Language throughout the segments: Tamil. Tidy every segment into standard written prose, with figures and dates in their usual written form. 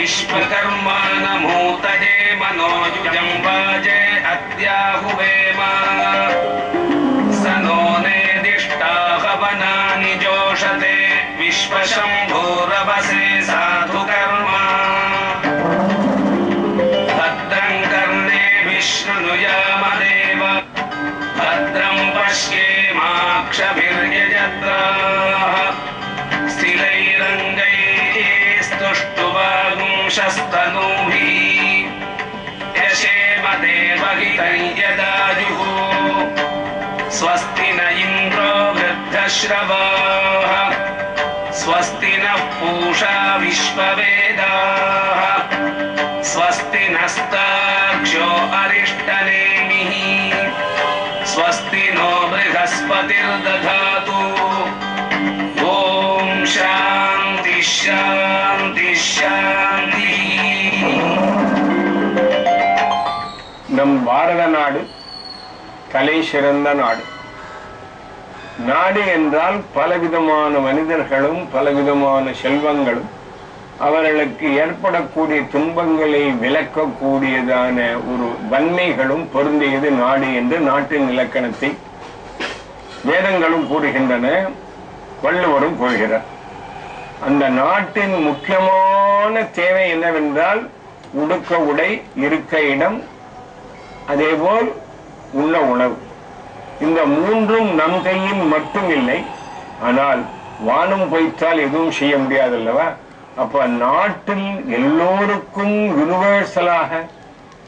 विश्वकर्मा नमोतये मनोयुजं वाजे अद्याहुवेम स नो नेदिष्टा हवनानि जोषते विश्वशम्भोरवसे साधुकर्मा भद्रं कर्णेभिः शृणुयामदेव भद्रं पश्येमाक्षभिर्यजत्राः स्थिरैरङ्गैस्तुष्टुवागुंशस्तनूभिः यशेम देवहितं यदायुः स्वस्ति न इन्द्रो वृद्धश्रवाः स्वस्ति नः पूषा विश्ववेदाः स्वस्ति नस्तार्क्ष्यो अरिष्टनेमिः स्वस्ति नो बृहस्पतिर्दधातु ॐ शान्ति शान्ति शान्ति. நம் பாரத நாடு தலை சிறந்த நாடு. நாடு என்றால் பலவிதமான மனிதர்களும் பலவிதமான செல்வங்களும் அவர்களுக்கு ஏற்படக்கூடிய துன்பங்களை விளக்கக்கூடியதான ஒரு வன்மைகளும் பொருந்தியது நாடு என்று நாட்டின் இலக்கணத்தை வேதங்களும் கூறுகின்றன, வள்ளுவரும் கூறுகிறார். அந்த நாட்டின் முக்கியமான தேவை என்னவென்றால் உடுக்க உடை, இருக்க இடம், அதேபோல் உண்ண உணவு. இந்த மூன்றும் நம் கையில் மட்டும் இல்லை. ஆனால் வானம் பொய்த்தால் எதுவும் செய்ய முடியாதல்லவா? அப்ப நாட்டில் எல்லோருக்கும் யூனிவர்சலாக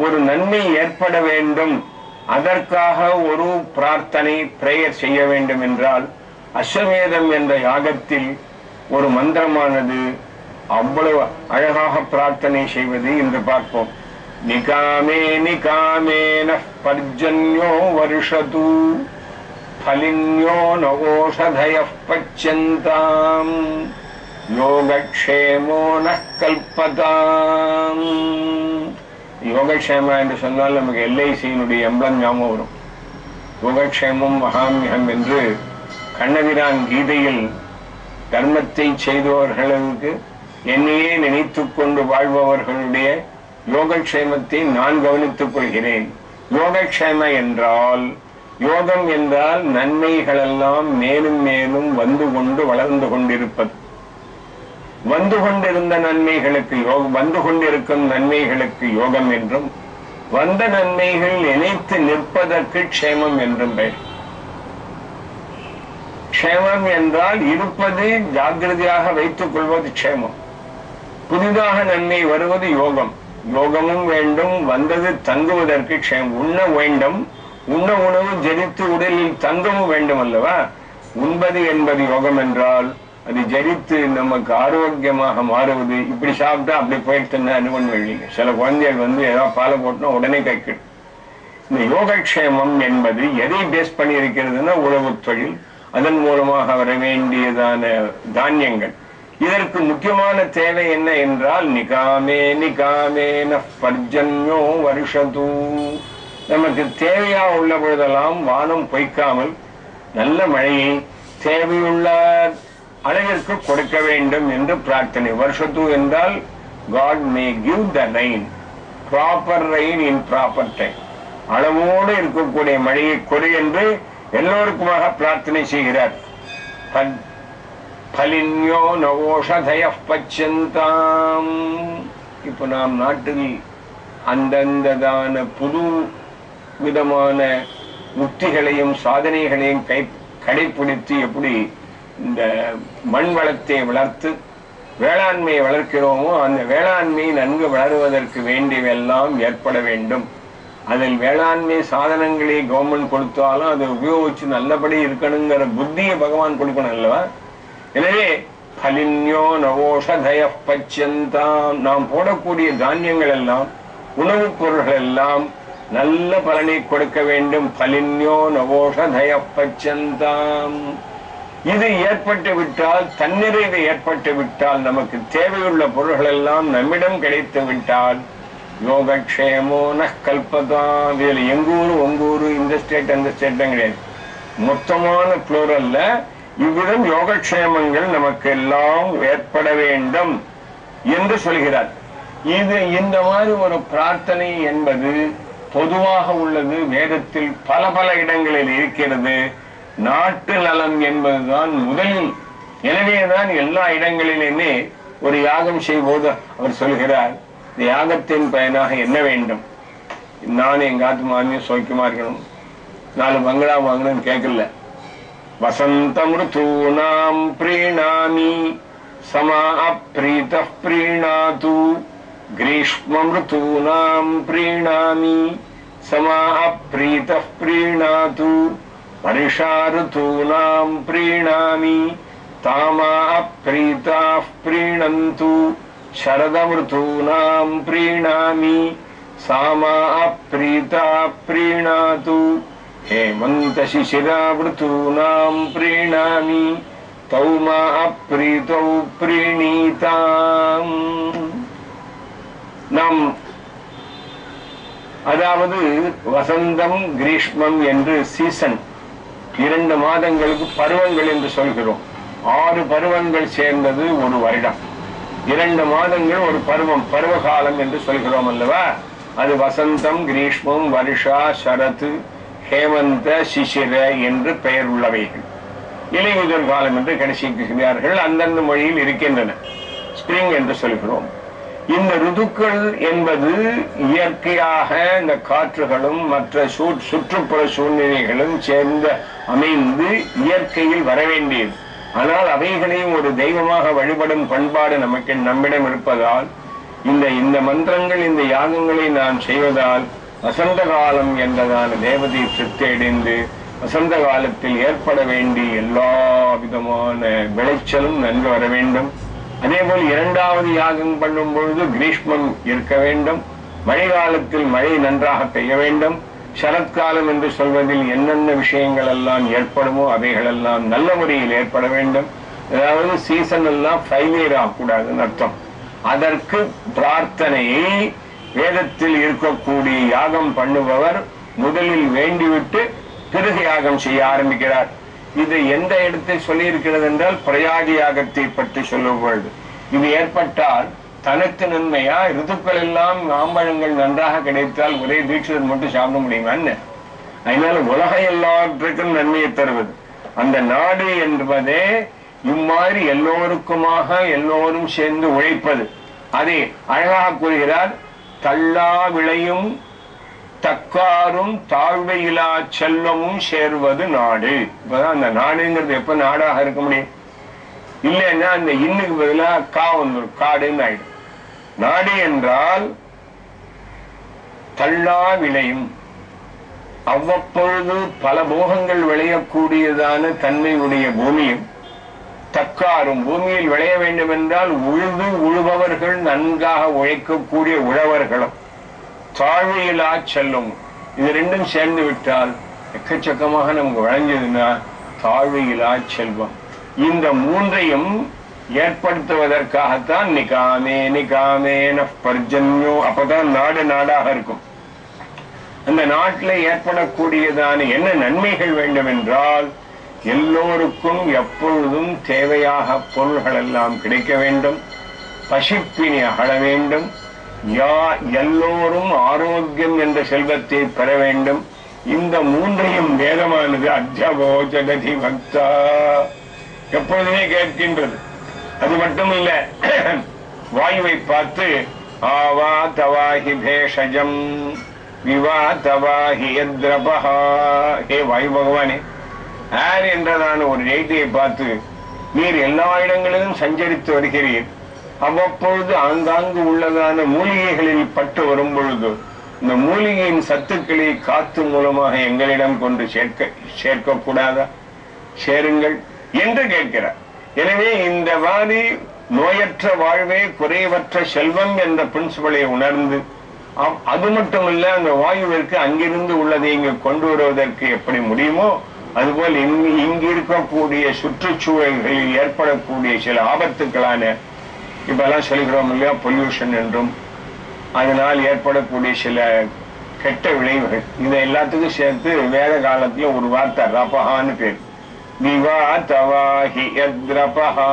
ஒரு நன்மை ஏற்பட வேண்டும், அதற்காக ஒரு பிரார்த்தனை பிரேயர் செய்ய வேண்டும் என்றால் அஸ்வமேதம் என்ற யாகத்தில் ஒரு மந்திரமானது அவ்வளவு அழகாக பிரார்த்தனை செய்வது என்று பார்ப்போம். நிகாமே நிகாமேன பர்ஜன்யோ வருஷது ஃபலின்யோ நவோஷதயः பச்யந்தாம் யோகக்ஷேமோ நः கல்பதாம். யோகக்ஷேமா என்று சொன்னால் நமக்கு LICயினுடைய எம்பளம் ஞாபகம் வரும். யோகக்ஷேமம் மகாமியம் என்று கண்ணபிரான் கீதையில் தர்மத்தை செய்தவர்களுக்கு என்னையே நினைத்துக் கொண்டு வாழ்பவர்களுடைய யோகக்ஷேமத்தை நான் கவனித்துக் கொள்கிறேன். யோகக்ஷேம என்றால், யோகம் என்றால் நன்மைகளெல்லாம் மேலும் மேலும் வந்து கொண்டு வளர்ந்து கொண்டிருப்பது. வந்து கொண்டிருந்த நன்மைகளுக்கு யோகம், வந்து கொண்டிருக்கும் நன்மைகளுக்கு யோகம் என்றும், வந்த நன்மைகள் நினைத்து நிற்பதற்கு க்ஷேமம் என்றும் பெயர். க்ஷேமம் என்றால் இருப்பது ஜாக்கிரதையாக வைத்துக் கொள்வது க்ஷேமம். புதிதாக நன்மை வருவது யோகம். யோகமும் வேண்டும், வந்தது தங்குவதற்கு க்ஷேமம். உண்ண வேண்டும், உண்ண உணவு ஜெரித்து உடலில் தங்கமும் வேண்டும் அல்லவா? உண்பது என்பது யோகம் என்றால் அது ஜெரித்து நமக்கு ஆரோக்கியமாக மாறுவது. இப்படி சாப்பிட்டா அப்படி போயிட்டு அனுபவம் இல்லைங்க. சில குழந்தைகள் ஏதாவது பாலை போட்டோம்னா உடனே கைக்கிடும். இந்த யோகக்ஷேமம் என்பது எதை பேஸ் பண்ணி இருக்கிறதுன்னா உழவு தொழில், அதன் மூலமாக வர வேண்டியதான தானியங்கள். இதற்கு முக்கியமான தேவை என்ன என்றால் நிகாமே நிகாமேன பர்ஜன்யோ வருஷது. நமக்கு தேவையா உள்ள பொழுதெல்லாம் வானம் பொய்க்காமல் நல்ல மழையை தேவையுள்ள அளவிற்கு கொடுக்க வேண்டும் என்று பிரார்த்தனை. வருஷத்து என்றால் God may give the rain, proper rain in proper time. அளவோடு இருக்கக்கூடிய மழையை கொடு என்று எல்லோருக்குமாக பிரார்த்தனை செய்கிறார். பலின்யோ நவோஷதயः பச்யந்தாம். இப்ப நாம் நாட்டில் அந்தந்ததான புது விதமான உத்திகளையும் சாதனைகளையும் கடைபிடித்து எப்படி இந்த மண் வளத்தை வளர்த்து வேளாண்மையை வளர்க்கிறோமோ அந்த வேளாண்மை நன்கு வளருவதற்கு வேண்டியவெல்லாம் ஏற்பட வேண்டும். அதில் வேளாண்மை சாதனங்களை கவர்மெண்ட் கொடுத்தாலும் அதை உபயோகிச்சு நல்லபடி இருக்கணுங்கிற புத்தியை பகவான் கொடுக்கணும் அல்லவா? எனவே பலின்யோ நவோஷதயः பச்யந்தாம். நாம் போடக்கூடிய தானியங்கள் எல்லாம், உணவுப் பொருள்கள் எல்லாம் நல்ல பலனை கொடுக்க வேண்டும். பலின்யோ நவோஷதயः பச்யந்தாம். இது ஏற்பட்டு விட்டால், தன்னிறைவு ஏற்பட்டு விட்டால், நமக்கு தேவையுள்ள பொருள்கள் எல்லாம் நம்மிடம் கிடைத்து விட்டால் யோகக்ஷேமோ நः கல்பதாம். இதுல எங்கூரு உங்கூரு, இந்த ஸ்டேட் அந்த ஸ்டேட்டும் கிடையாது. மொத்தமான புளூரல்ல இவ்விதம் யோகக்ஷேமங்கள் நமக்கு எல்லாம் ஏற்பட வேண்டும் என்று சொல்கிறார். இது இந்த மாதிரி ஒரு பிரார்த்தனை என்பது பொதுவாக உள்ளது, வேதத்தில் பல பல இடங்களில் இருக்கிறது. நாட்டு நலம் என்பதுதான் முதலில். எனவேதான் எல்லா இடங்களிலுமே ஒரு யாகம் செய்யும்போது அவர் சொல்கிறார், இந்த யாகத்தின் பயனாக என்ன வேண்டும்? நான் எங்க ஆத்மாவையும் சோக்கியமா இருக்கணும், 4 பங்களா வாங்கணும்னு கேட்கல. வசந்தம் ருதூனாம் பிரீணாமி சமா அப்ரீத பிரீணாது, கிரீஷ்மம் ருதூனாம் பிரீணாமி சமா அப்ரீத பிரீணாது, வருஷா ருதூனாம் பிரீணாமி தாமா அப்ரீதா பிரீணந்து, சரதம் ருதூனாம் பிரீணாமி சாமா அப்ரீதா பிரீணாது, हेमंत शिशिरावृतूनां प्रीणामि तौमा अप्रीतौ प्रीणीताम्. நாம் அதாவது வசந்தம் கிரீஷ்மம் என்று சீசன் 2 மாதங்களுக்கு பருவங்கள் என்று சொல்கிறோம். 6 பருவங்கள் சேர்ந்தது ஒரு வருடம். 2 மாதங்கள் ஒரு பருவம், பருவகாலம் என்று சொல்கிறோம் அல்லவா? அது வசந்தம், கிரீஷ்மம், வருஷா, சரத், ஹேமந்த, சிசிர என்று பெயர் உள்ளவைகள். இலையுதிர் காலம் என்று கடைசிக்கிறார்கள். அந்தந்த மொழியில் இருக்கின்றன. ஸ்பிரிங் என்று சொல்கிறோம். இந்த ருதுக்கள் என்பது இயற்கையாக இந்த காற்றுகளும் மற்ற சுற்றுப்புற சூழ்நிலைகளும் சேர்ந்து அமைந்து இயற்கையில் வர வேண்டியது. ஆனால் அவைகளையும் ஒரு தெய்வமாக வழிபடும் பண்பாடு நம்மிடம் இருப்பதால் இந்த மந்திரங்கள், இந்த யாகங்களை நாம் செய்வதால் வசந்த காலம் என்றதான தேவதை திருப்தி அடைந்து வசந்த காலத்தில் ஏற்பட வேண்டிய எல்லா விதமான விளைச்சலும் நன்கு வர வேண்டும். அதே போல் 2வது யாகம் பண்ணும் பொழுது கிரீஷ்மம் இருக்க வேண்டும். மழை காலத்தில் மழை நன்றாக பெய்ய வேண்டும். சரத்காலம் என்று சொல்வதில் என்னென்ன விஷயங்கள் எல்லாம் ஏற்படுமோ அவைகளெல்லாம் நல்ல முறையில் ஏற்பட வேண்டும். அதாவது சீசன் எல்லாம் ஃபெயிலியர் ஆகக்கூடாதுன்னு அர்த்தம். அதற்கு பிரார்த்தனையை வேதத்தில் இருக்கக்கூடிய யாகம் பண்ணுபவர் முதலில் வேண்டிவிட்டு பிறகு யாகம் செய்ய ஆரம்பிக்கிறார். இது எந்த இடத்தில் சொல்லி இருக்கிறது என்றால் பிரயாகி யாகத்தை பற்றி சொல்லும் பொழுது இது ஏற்பட்டால் தனக்கு நன்மையா? ரிதுக்கள் எல்லாம் மாம்பழங்கள் நன்றாக கிடைத்தால் ஒரே தீட்சிதர் மட்டும் சாப்பிட முடியுமா? அதனால உலக எல்லாவற்றுக்கும் நன்மையை தருவது அந்த நாடு என்பதே இம்மாதிரி எல்லோருக்குமாக எல்லோரும் சேர்ந்து உழைப்பது. அதை அழகாக கூறுகிறார். தள்ளா விளையும் தக்காரும் தாழ்வையிலா செல்வமும் சேர்வது நாடு. இப்பதான் அந்த நாடுங்கிறது எப்ப நாடாக இருக்க முடியும்? இல்லைன்னா அந்த இன்னுக்கு பதிலா கா வந்துடும், காடுன்னு ஆயிடும். நாடு என்றால் தள்ளா விளையும், அவ்வப்பொழுது பல போகங்கள் விளையக்கூடியதான தன்மையுடைய பூமியும், தக்காரும் பூமியில் விளைய வேண்டும் என்றால் உழுபவர்கள் நன்காக உழைக்கக்கூடிய உழவர்களும், தாழ்வையிலா செல்லும். இது 2ம் சேர்ந்து விட்டால் எக்கச்சக்கமாக நமக்கு விளைஞ்சதுன்னா தாழ்வையிலா செல்வம். இந்த 3ஐயும் ஏற்படுத்துவதற்காகத்தான் நிகாமே நிகாமேன பர்ஜன்யோ, அப்பதான் நாடு நாடாக இருக்கும். அந்த நாட்டில் ஏற்படக்கூடியதான என்ன நன்மைகள் வேண்டும் என்றால் எல்லோருக்கும் எப்பொழுதும் தேவையாக பொருள்கள் எல்லாம் கிடைக்க வேண்டும், பசிப்பினி அகல வேண்டும், எல்லோரும் ஆரோக்கியம் என்ற செல்வத்தை பெற வேண்டும். இந்த 3ஐயும் வேதமானது அத்யபோ ஜகதி பக்தா எப்பொழுதுமே கேட்கின்றது. அது மட்டும் இல்ல, வாயுவை பார்த்து ஆவா தவாஹி பேஷஜம் விவா தவாஹி யத்ரபஹா, ஹே வாயு பகவானே, ஆர் என்றதான ஒரு நெய்தியை பார்த்து நீர் எல்லா இடங்களிலும் சஞ்சரித்து வருகிறீர். அவ்வப்பொழுது ஆங்காங்கு உள்ளதான மூலிகைகளில் பட்டு வரும் பொழுது இந்த மூலிகையின் சத்துக்களை காத்து மூலமாக எங்களிடம் கொண்டு சேர்க்கக்கூடாதா? சேருங்கள் என்று கேட்கிறார். எனவே இந்த வாரி நோயற்ற வாழ்வே குறைவற்ற செல்வம் என்ற பிரின்சிபலை உணர்ந்து, அது மட்டுமல்ல அந்த வாயுவிற்கு அங்கிருந்து உள்ளதை இங்கு கொண்டு வருவதற்கு எப்படி முடியுமோ அதுபோல் இங்கு இருக்கக்கூடிய சுற்றுச்சூழல்களில் ஏற்படக்கூடிய சில ஆபத்துக்களான, இப்பெல்லாம் சொல்கிறோம் இல்லையா, பொல்யூஷன் என்றும் அதனால் ஏற்படக்கூடிய சில கெட்ட விளைவுகள், இதை எல்லாத்துக்கும் சேர்த்து வேத காலத்துல ஒரு வார்த்தை ரபஹான்னு பேர். விவா தவாஹி யத்ரபஹா,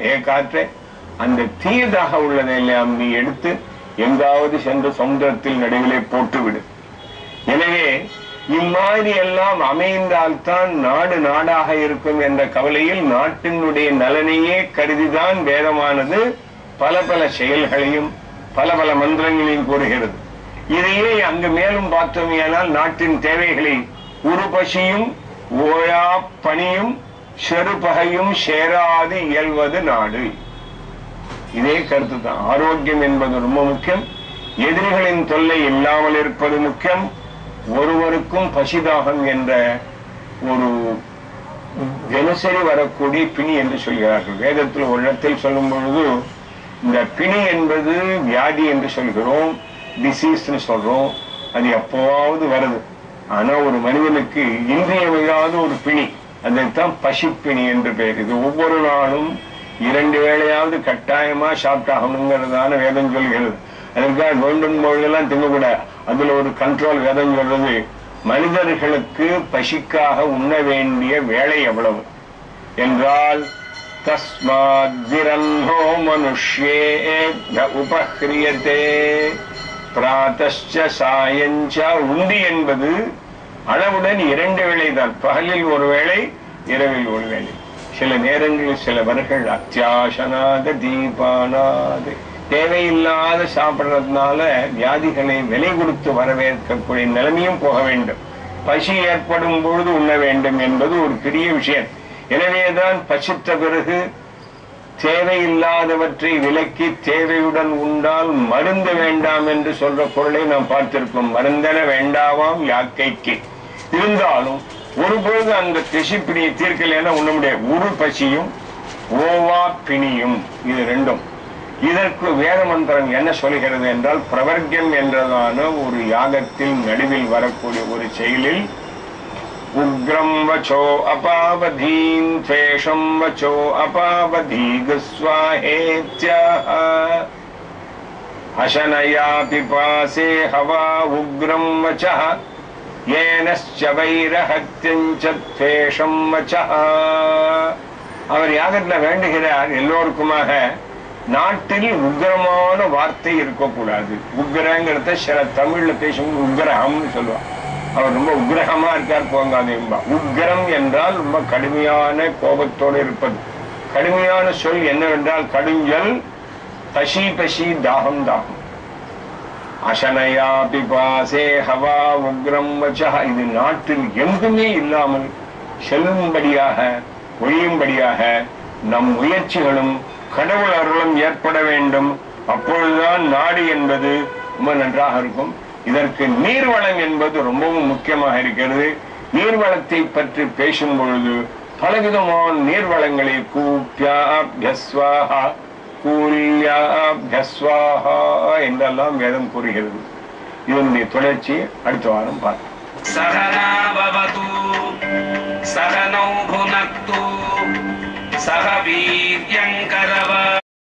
ஏ காற்றே, அந்த தீயதாக உள்ளதை எல்லாம் நீ எடுத்து எங்காவது சென்று சமுத்திரத்தில் நடுவிலே போட்டுவிடு. எனவே இம்மாதிரி எல்லாம் அமைந்தால்தான் நாடு நாடாக இருக்கும் என்ற கவலையில் நாட்டினுடைய நலனையே கருதிதான் வேதமானது பல பல செயல்களையும் பல பல மந்திரங்களையும் கூறுகிறது. இதையே அங்கு மேலும் பார்த்தோமையானால் நாட்டின் தேவைகளை ஒரு பசியும் ஓயா பணியும் செருப்பகையும் சேராது இயல்வது நாடு. இதே கருத்து தான். ஆரோக்கியம் என்பது ரொம்ப முக்கியம். எதிரிகளின் தொல்லை இல்லாமல் இருப்பது முக்கியம். ஒருவருக்கும் பசிதாகம் என்ற ஒரு தினசரி வரக்கூடிய பிணி என்று சொல்கிறார்கள். வேதத்தில் ஒரு இடத்தில் சொல்லும் பொழுது இந்த பிணி என்பது வியாதி என்று சொல்கிறோம், டிசீஸ்ன்னு சொல்றோம். அது எப்போவாவது வருது. ஆனா ஒரு மனிதனுக்கு இன்றியமையாத ஒரு பிணி, அதைத்தான் பசிப்பிணி என்று பெயர். இது ஒவ்வொரு நாளும் 2 வேளையாவது கட்டாயமா சாப்பிட்டாகணுங்கிறதான வேதம் சொல்கிறது. அதற்காக வேண்டும் பொழுதெல்லாம் திங்கக்கூடாது. அதுல ஒரு கண்ட்ரோல் வேதம் சொல்றது. மனிதர்களுக்கு பசிக்காக உண்ண வேண்டிய வேலை எவ்வளவு என்றால், தஸ்மாத் விரன்னோ மனுஷ்யேப்ய உபக்ரியதே பிராதஸ்ச சாயஞ்ச. உண்டி என்பது அளவுடன் 2 வேளைதான். பகலில் ஒரு வேளை, இரவில் ஒரு வேளை. சில நேரங்களில் சிலவர்கள் அத்தியாசனாத தீபானாத தேவையில்லாத சாப்பிடுறதுனால வியாதிகளை விலை கொடுத்து வரவேற்கக்கூடிய நிலைமையும் போக வேண்டும். பசி ஏற்படும் பொழுது உண்ண வேண்டும் என்பது ஒரு பெரிய விஷயம். எனவேதான் பசித்த பிறகு தேவையில்லாதவற்றை விலக்கி தேவையுடன் உண்டால் மருந்து வேண்டாம் என்று சொல்ற பொருளை நாம் பார்த்திருக்கோம். மருந்தென வேண்டாவாம் யாக்கைக்கு. இருந்தாலும் ஒரு பொழுது அந்த பசிப்பிணியை தீர்க்கலைன்னா உண்ண முடியாது. ஒரு பசியும் ஓவா பிணியும், இது ரெண்டும். இதற்கு வேத மந்திரம் என்ன சொல்கிறது என்றால், பிரவர்க்கம் என்றதான ஒரு யாகத்தில் நடுவில் வரக்கூடிய ஒரு செயலில் உக்ரம் வச்சோ அபாவதீம் துவேஷம் வச்சோ அபாவதீகஸ்வாஹேத்யாஹ அசனயா பிபாசே ஹவா உக்ரம் வச்சஹ ஏனஸ்ச வைரஹத்யஞ்ச துவேஷம் வச்சஹ. அவர் யாகத்துல வேண்டுகிறார் எல்லோருக்குமாக, நாட்டில் உக்கிரமான வார்த்தை இருக்கக்கூடாது. உக்கிரங்கிறத சில தமிழ்ல பேசும் உக்கிரகம்னு சொல்லுவார். அவர் ரொம்ப உக்கிரகமா இருக்கார் போங்காதேம்பா. உக்கிரம் என்றால் ரொம்ப கடுமையான கோபத்தோடு இருப்பது. கடுமையான சொல் என்னவென்றால் கடுஞ்சல், பசி பசி, தாகம் தாகம். அசனயா பிபாசே ஹவா உக்ரம் வச்சஹ. இது நாட்டில் எங்குமே இல்லாமல் செல்லும்படியாக ஒழியும்படியாக நம் முயற்சிகளும் கடவுள் அருளும் ஏற்பட வேண்டும். அப்பொழுதுதான் நாடு என்பது ரொம்ப நன்றாக இருக்கும். இதற்கு நீர்வளம் என்பது ரொம்பவும் முக்கியமாக இருக்கிறது. நீர்வளத்தை பற்றி பேசும் பொழுது பலவிதமான நீர்வளங்களை கூப்யாப்யஸ்வாஹா கூல்யாப்யஸ்வாஹா என்றெல்லாம் வேதம் கூறுகிறது. இதனுடைய தொடர்ச்சி அடுத்த வாரம் பார்ப்போம். சகனா பவது சகனௌ புனக்து சக வீர்யங்